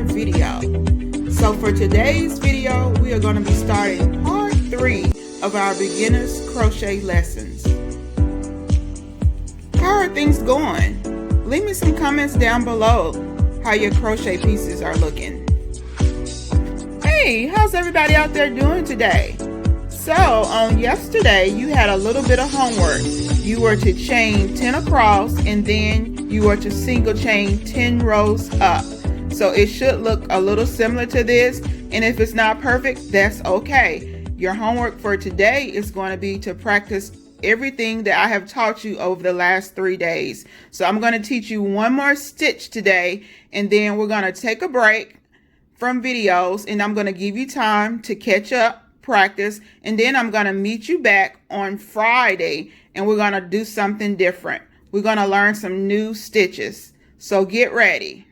video. So for today's video, we are going to be starting part 3 of our beginners crochet lessons. How are things going? Leave me some comments down below how your crochet pieces are looking. Hey, how's everybody out there doing today? So on yesterday, you had a little bit of homework. You were to chain 10 across and then you were to single chain 10 rows up. So it should look a little similar to this, and if it's not perfect, that's okay. Your homework for today is going to be to practice everything that I have taught you over the last 3 days. So I'm going to teach you one more stitch today, and then we're going to take a break from videos, and I'm going to give you time to catch up, practice, and then I'm going to meet you back on Friday, and we're going to do something different. We're going to learn some new stitches. So get ready.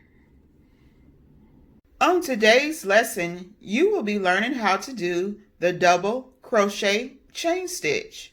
On today's lesson, you will be learning how to do the double crochet chain stitch.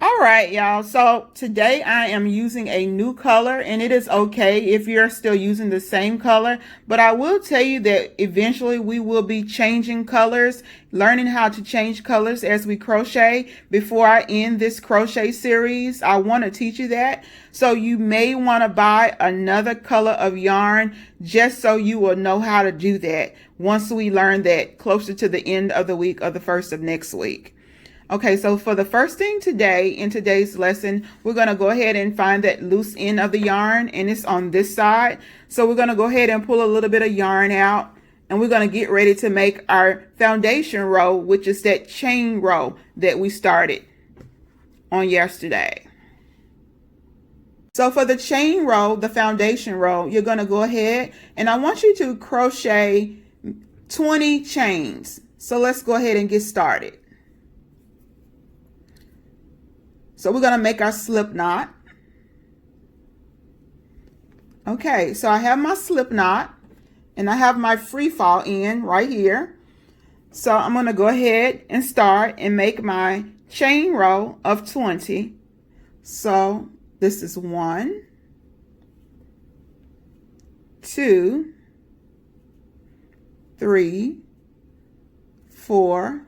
All right, y'all. So today I am using a new color, and it is okay if you're still using the same color, but I will tell you that eventually we will be changing colors, learning how to change colors as we crochet. Before I end this crochet series, I want to teach you that. So you may want to buy another color of yarn just so you will know how to do that once we learn that closer to the end of the week or the first of next week. Okay, so for the first thing today, in today's lesson, we're going to go ahead and find that loose end of the yarn, and it's on this side. So we're going to go ahead and pull a little bit of yarn out, and we're going to get ready to make our foundation row, which is that chain row that we started on yesterday. So for the chain row, the foundation row, you're going to go ahead, and I want you to crochet 20 chains. So let's go ahead and get started. So we're going to make our slip knot. Okay, so I have my slip knot and I have my free fall end right here. So I'm going to go ahead and start and make my chain row of 20. So this is 1, 2, 3, 4,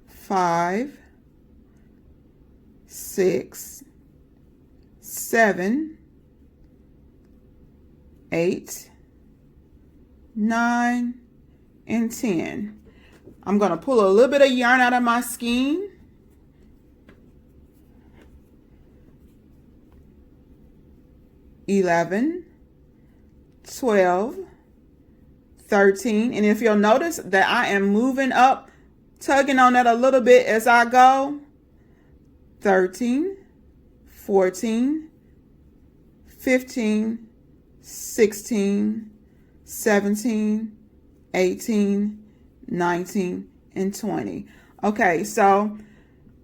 5, 6, 7, 8, 9, and 10. I'm going to pull a little bit of yarn out of my skein. $11, $12, $13, and if you'll notice that I am moving up, tugging on that a little bit as I go. 13, 14, 15, 16, 17, 18, 19, and 20. Okay, so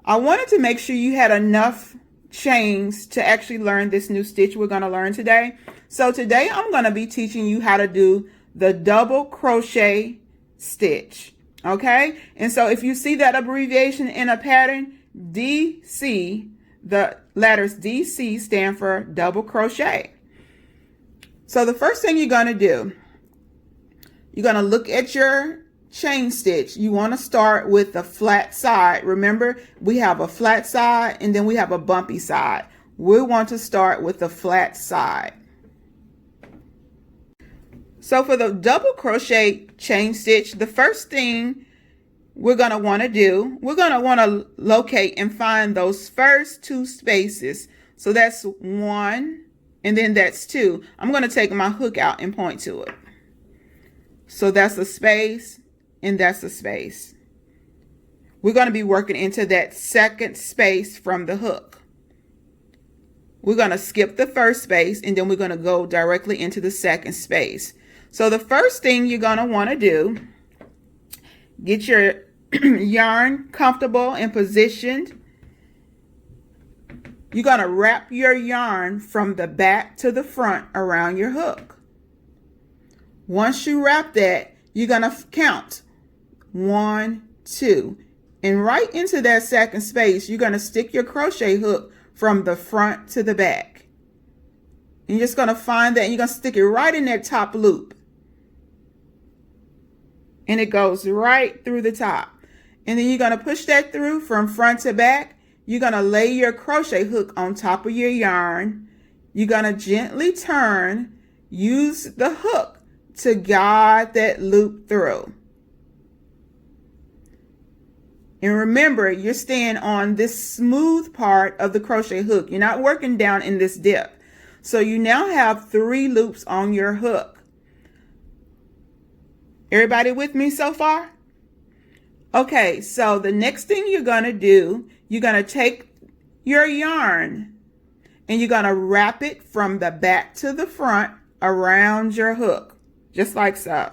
I wanted to make sure you had enough chains to actually learn this new stitch we're going to learn today. So today I'm going to be teaching you how to do the double crochet stitch. Okay, and so if you see that abbreviation in a pattern, DC, the letters DC stand for double crochet. So the first thing you're going to do, you're going to look at your chain stitch. You want to start with the flat side. Remember, we have a flat side and then we have a bumpy side. We want to start with the flat side. So for the double crochet chain stitch, the first thing we're going to want to do, we're going to want to locate and find those first 2 spaces. So that's 1 and then that's 2. I'm going to take my hook out and point to it. So that's a space and that's a space. We're going to be working into that second space from the hook. We're going to skip the first space and then we're going to go directly into the second space. So the first thing you're going to want to do, get your yarn comfortable and positioned. You're going to wrap your yarn from the back to the front around your hook. Once you wrap that, you're going to count 1, 2, and right into that second space, you're going to stick your crochet hook from the front to the back. And you're just going to find that and you're going to stick it right in that top loop. and it goes right through the top. And then you're going to push that through from front to back. You're going to lay your crochet hook on top of your yarn. You're going to gently turn. Use the hook to guide that loop through. And remember, you're staying on this smooth part of the crochet hook. You're not working down in this dip. So you now have 3 loops on your hook. Everybody with me so far? Okay, so the next thing you're going to do, you're going to take your yarn and you're going to wrap it from the back to the front around your hook, just like so.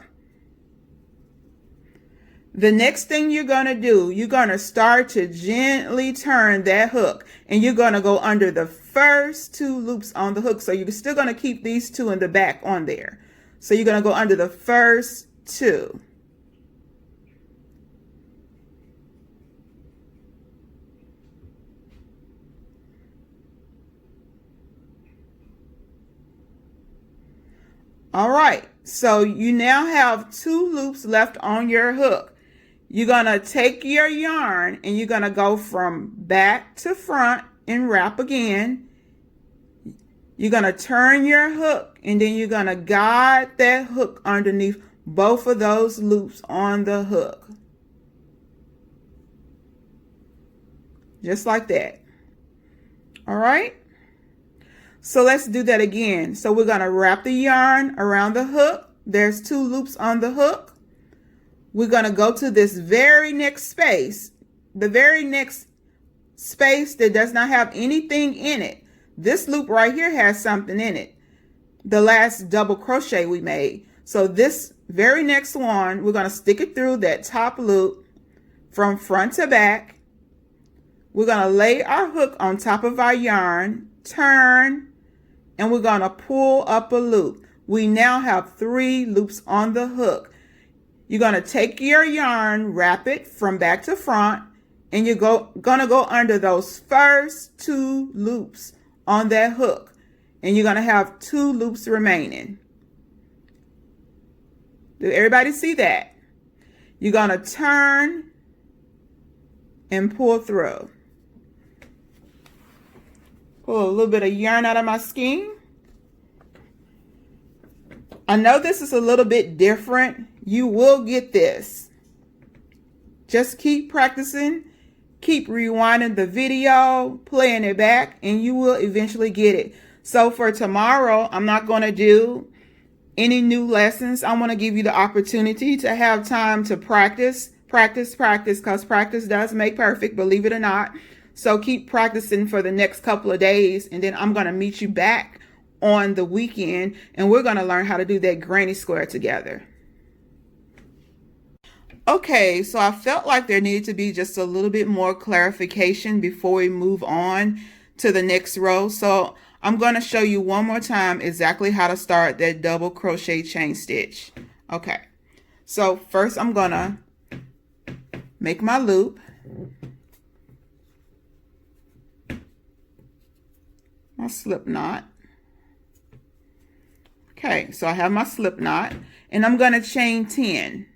The next thing you're going to do, you're going to start to gently turn that hook, and you're going to go under the first 2 loops on the hook. So you're still going to keep these 2 in the back on there. So you're going to go under the first 2. All right, so you now have 2 loops left on your hook. You're going to take your yarn and you're going to go from back to front and wrap again. You're going to turn your hook and then you're going to guide that hook underneath both of those loops on the hook. Just like that. All right. So let's do that again. So we're going to wrap the yarn around the hook. There's 2 loops on the hook. We're going to go to this very next space, the very next space that does not have anything in it. This loop right here has something in it, the last double crochet we made. So this very next one, we're going to stick it through that top loop from front to back. We're going to lay our hook on top of our yarn, turn, and we're going to pull up a loop. We now have 3 loops on the hook. You're going to take your yarn, wrap it from back to front, and you're going to go under those first 2 loops on that hook. And you're going to have 2 loops remaining. Did everybody see that? You're going to turn and pull through. Pull a little bit of yarn out of my skein. I know this is a little bit different. You will get this. Just keep practicing, keep rewinding the video, playing it back, and you will eventually get it. So for tomorrow, I'm not going to do any new lessons. I want to give you the opportunity to have time to practice, because practice does make perfect, believe it or not. So keep practicing for the next couple of days, and then I'm going to meet you back on the weekend, and we're going to learn how to do that granny square together. Okay, so I felt like there needed to be just a little bit more clarification before we move on to the next row. So I'm going to show you one more time exactly how to start that double crochet chain stitch. Okay, so first I'm going to make my loop. My slip knot. Okay, so I have my slip knot, and I'm going to chain 10.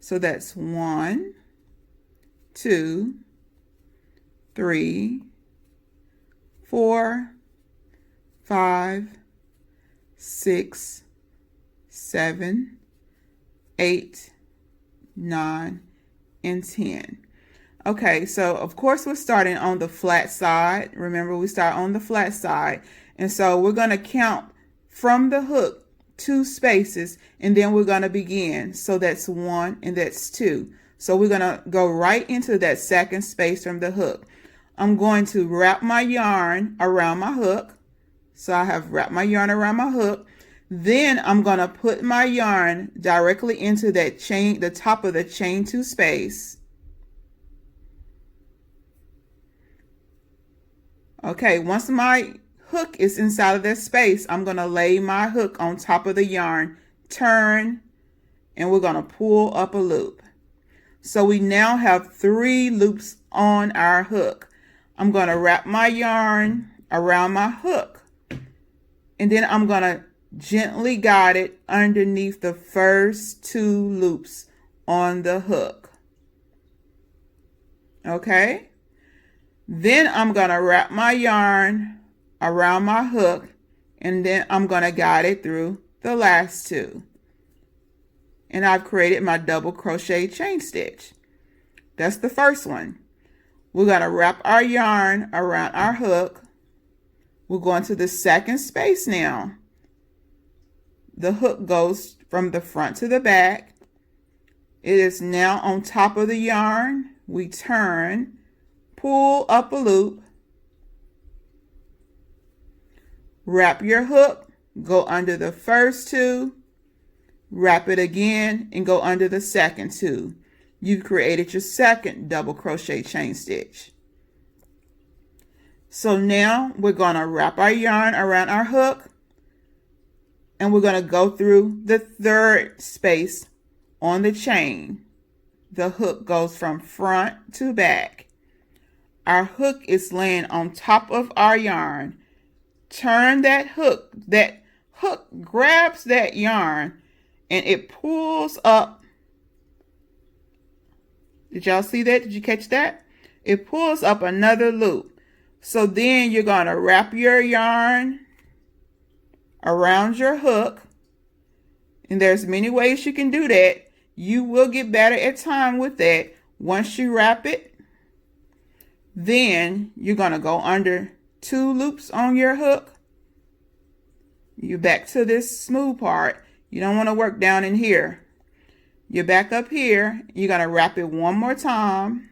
So that's 1, 2, 3, 4, 5, 6, 7, 8, 9, and 10. Okay, so of course we're starting on the flat side. Remember, we start on the flat side. And so we're going to count from the hook 2 spaces, and then we're going to begin. So that's 1 and that's 2. So we're going to go right into that second space from the hook. I'm going to wrap my yarn around my hook. So I have wrapped my yarn around my hook. Then I'm going to put my yarn directly into that chain, the top of the chain 2 space. Okay, once my hook is inside of that space, I'm going to lay my hook on top of the yarn, turn, and we're going to pull up a loop. So we now have 3 loops on our hook. I'm going to wrap my yarn around my hook, and then I'm going to gently guide it underneath the first 2 loops on the hook. Okay? Then I'm going to wrap my yarn around my hook, and then I'm going to guide it through the last 2. And I've created my double crochet chain stitch. That's the first one. We're going to wrap our yarn around our hook. We're going to the second space now. The hook goes from the front to the back. It is now on top of the yarn. We turn, pull up a loop, wrap your hook, go under the first 2, wrap it again, and go under the second 2. You've created your second double crochet chain stitch. So now we're going to wrap our yarn around our hook, and we're going to go through the third space on the chain. The hook goes from front to back. Our hook is laying on top of our yarn. Turn that hook. That hook grabs that yarn and it pulls up. Did y'all see that? Did you catch that? It pulls up another loop. So then you're going to wrap your yarn around your hook. And there's many ways you can do that. You will get better at time with that. Once you wrap it, then you're going to go under 2 loops on your hook. You're back to this smooth part. You don't want to work down in here. You're back up here. You're going to wrap it one more time.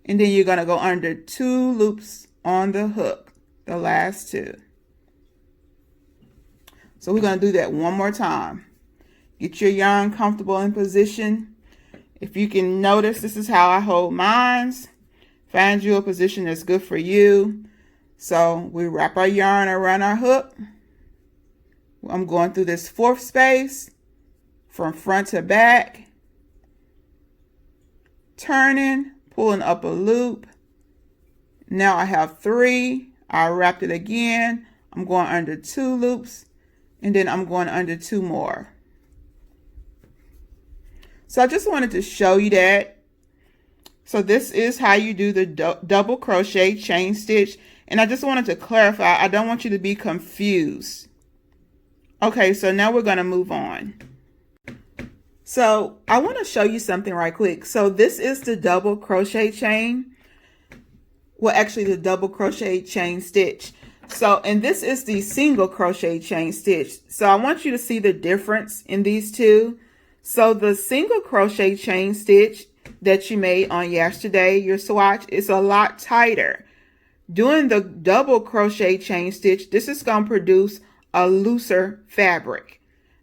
And then you're going to go under 2 loops on the hook, the last 2. So we're going to do that one more time. Get your yarn comfortable in position. If you can notice, this is how I hold mine. Find you a position that's good for you. So we wrap our yarn around our hook. I'm going through this 4th space from front to back. Turning, pulling up a loop. Now I have 3. I wrapped it again. I'm going under 2 loops. And then I'm going under 2 more. So I just wanted to show you that. So this is how you do the double crochet chain stitch. And I just wanted to clarify, I don't want you to be confused. Okay, so now we're going to move on. So I want to show you something right quick. So this is the double crochet chain. Well, actually the double crochet chain stitch. So, and this is the single crochet chain stitch. So I want you to see the difference in these two. So the single crochet chain stitch that you made on yesterday, your swatch, is a lot tighter. Doing the double crochet chain stitch, this is going to produce a looser fabric.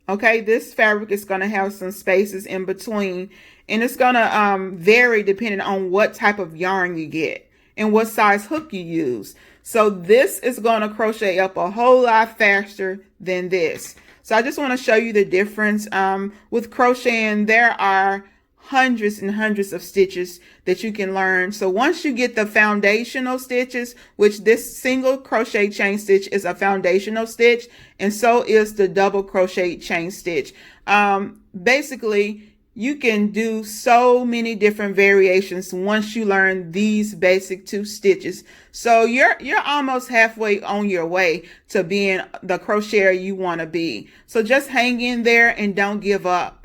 Okay, this fabric is going to have some spaces in between, and it's going to vary depending on what type of yarn you get and what size hook you use. So this is going to crochet up a whole lot faster than this. So I just want to show you the difference. With crocheting, there are hundreds and hundreds of stitches that you can learn. So once you get the foundational stitches, which this single crochet chain stitch is a foundational stitch, and so is the double crochet chain stitch. Basically, you can do so many different variations once you learn these basic 2 stitches. So you're almost halfway on your way to being the crocheter you want to be. So just hang in there and don't give up.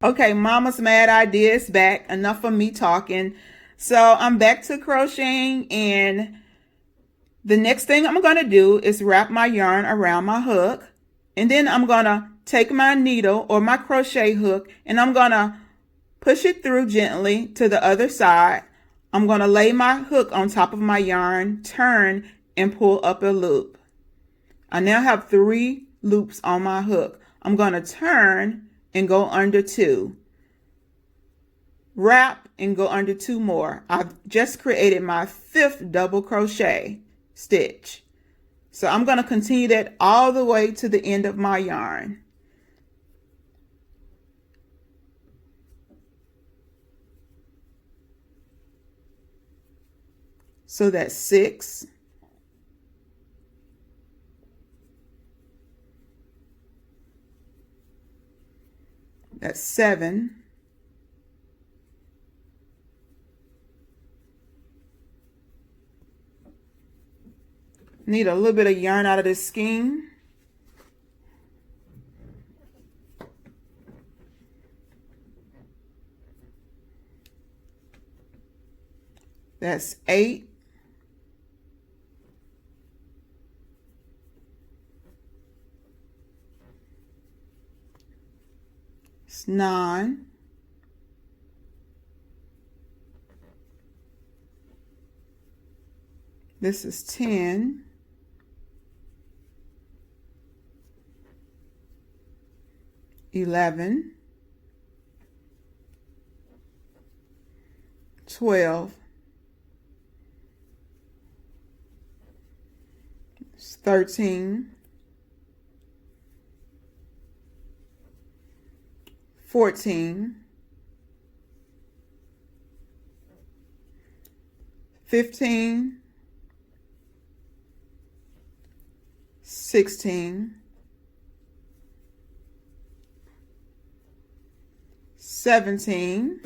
Okay, Mama's Mad Idea is back. Enough of me talking. So I'm back to crocheting, and the next thing I'm going to do is wrap my yarn around my hook, and then I'm going to take my needle or my crochet hook, and I'm going to push it through gently to the other side. I'm going to lay my hook on top of my yarn, turn, and pull up a loop. I now have 3 loops on my hook. I'm going to turn and go under 2. Wrap and go under 2 more. I've just created my 5th double crochet stitch. So I'm going to continue that all the way to the end of my yarn. So that's 6, That's 7. Need a little bit of yarn out of this skein. That's 8. It's 9. This is 10. 11. 12. 13. 14. 15. 16. 17.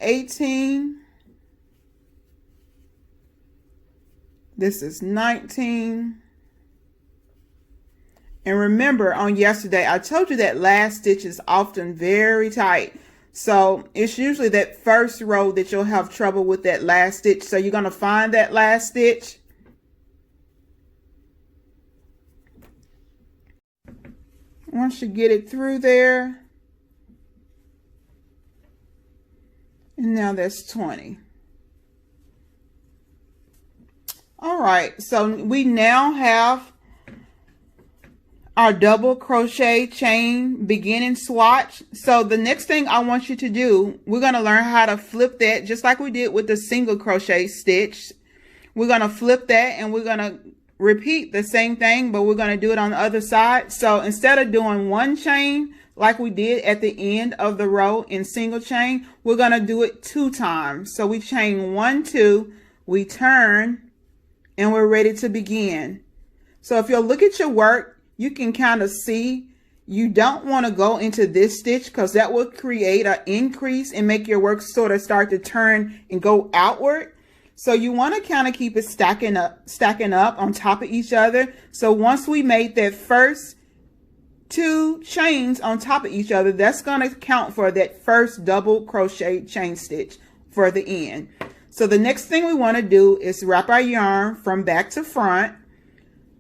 18. This is 19. And remember, on yesterday, I told you that last stitch is often very tight. So it's usually that first row that you'll have trouble with that last stitch. So you're going to find that last stitch. Once you get it through there. And now that's 20. All right, so we now have our double crochet chain beginning swatch. So the next thing I want you to do, we're going to learn how to flip that just like we did with the single crochet stitch. We're going to flip that and we're going to repeat the same thing, but we're going to do it on the other side. So instead of doing one chain like we did at the end of the row in single chain, we're going to do it 2 times. So we chain 1, 2, we turn, and we're ready to begin. So if you'll look at your work, you can kind of see you don't want to go into this stitch because that will create an increase and make your work sort of start to turn and go outward. So you want to kind of keep it stacking up on top of each other. So once we made that first 2 chains on top of each other, that's going to count for that first double crochet chain stitch for the end. So the next thing we want to do is wrap our yarn from back to front.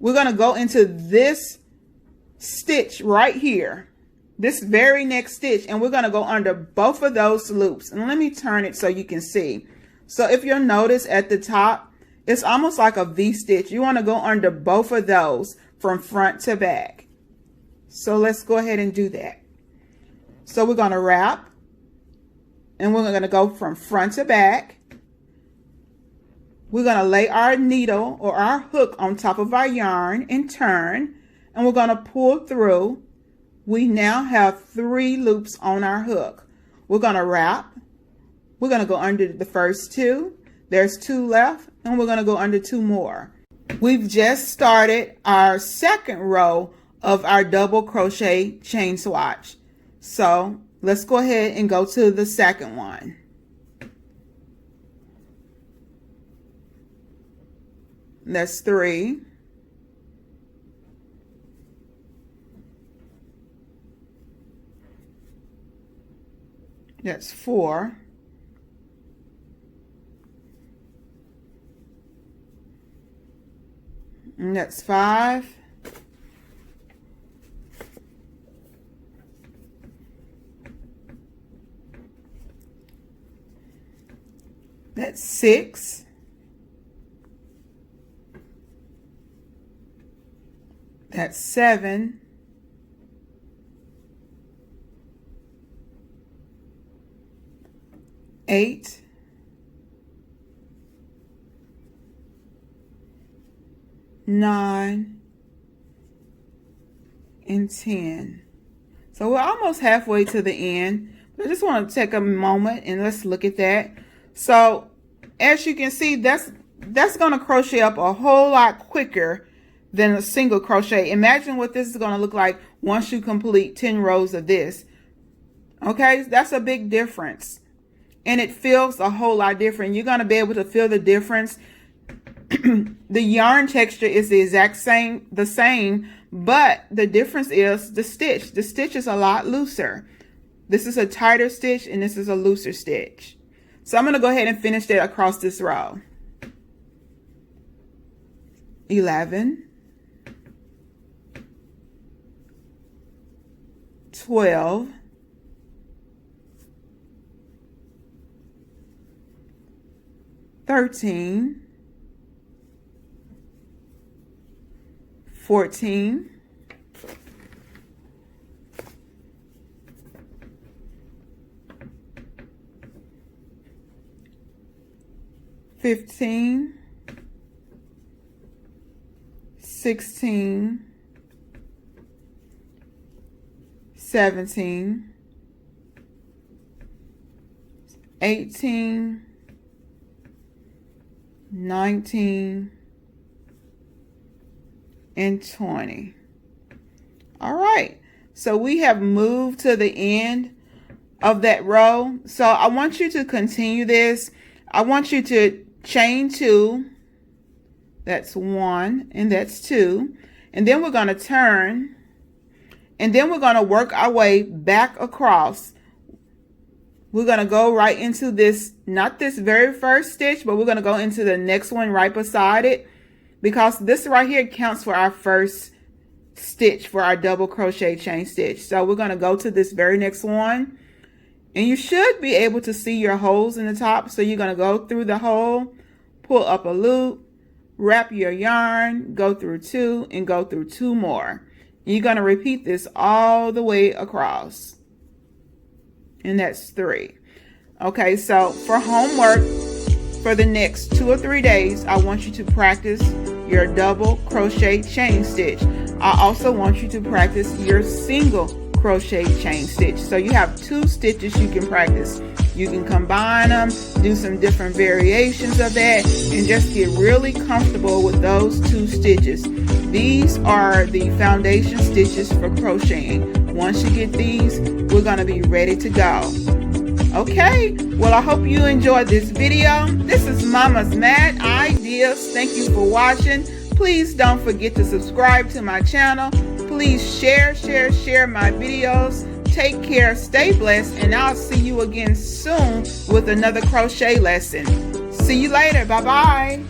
We're going to go into this stitch right here, this very next stitch, and we're going to go under both of those loops. And let me turn it so you can see. So if you'll notice at the top, it's almost like a V stitch. You want to go under both of those from front to back. So let's go ahead and do that. So we're going to wrap and we're going to go from front to back. We're going to lay our needle or our hook on top of our yarn and turn, and we're going to pull through. We now have 3 loops on our hook. We're going to wrap. We're going to go under the first 2. There's 2 left, and we're going to go under 2 more. We've just started our second row of our double crochet chain swatch. So let's go ahead and go to the second one. That's 3. That's 4. And that's 5. That's 6. That's 7. Eight. 9. And 10. So we're almost halfway to the end. I just want to take a moment and let's look at that. So as you can see, that's going to crochet up a whole lot quicker than a single crochet. Imagine what this is going to look like once you complete 10 rows of this. Okay, that's a big difference. And it feels a whole lot different. You're going to be able to feel the difference. The yarn texture is the exact same, but the difference is the stitch. The stitch is a lot looser. This is a tighter stitch and this is a looser stitch. So I'm going to go ahead and finish that across this row. 11, 12, 13, 14, 15, 16, 17, 18, 19, and 20. All right, so we have moved to the end of that row. So I want you to continue this. I want you to chain 2. That's 1 and that's 2. And then we're going to turn, and then we're going to work our way back across. We're going to go right into this, not this very first stitch, but we're going to go into the next one right beside it, because this right here counts for our first stitch for our double crochet chain stitch. So we're going to go to this very next one, and you should be able to see your holes in the top. So you're going to go through the hole, pull up a loop, wrap your yarn, go through 2, and go through 2 more. You're going to repeat this all the way across, and that's 3. Okay, so for homework for the next 2 or 3 days, I want you to practice your double crochet chain stitch. I also want you to practice your single crochet chain stitch. So you have 2 stitches you can practice. You can combine them, do some different variations of that, and just get really comfortable with those 2 stitches. These are the foundation stitches for crocheting. Once you get these, we're going to be ready to go. Okay, well, I hope you enjoyed this video. This is Mama's Mad Ideas. Thank you for watching. Please don't forget to subscribe to my channel. Please share my videos. Take care, stay blessed, and I'll see you again soon with another crochet lesson. See you later. Bye-bye.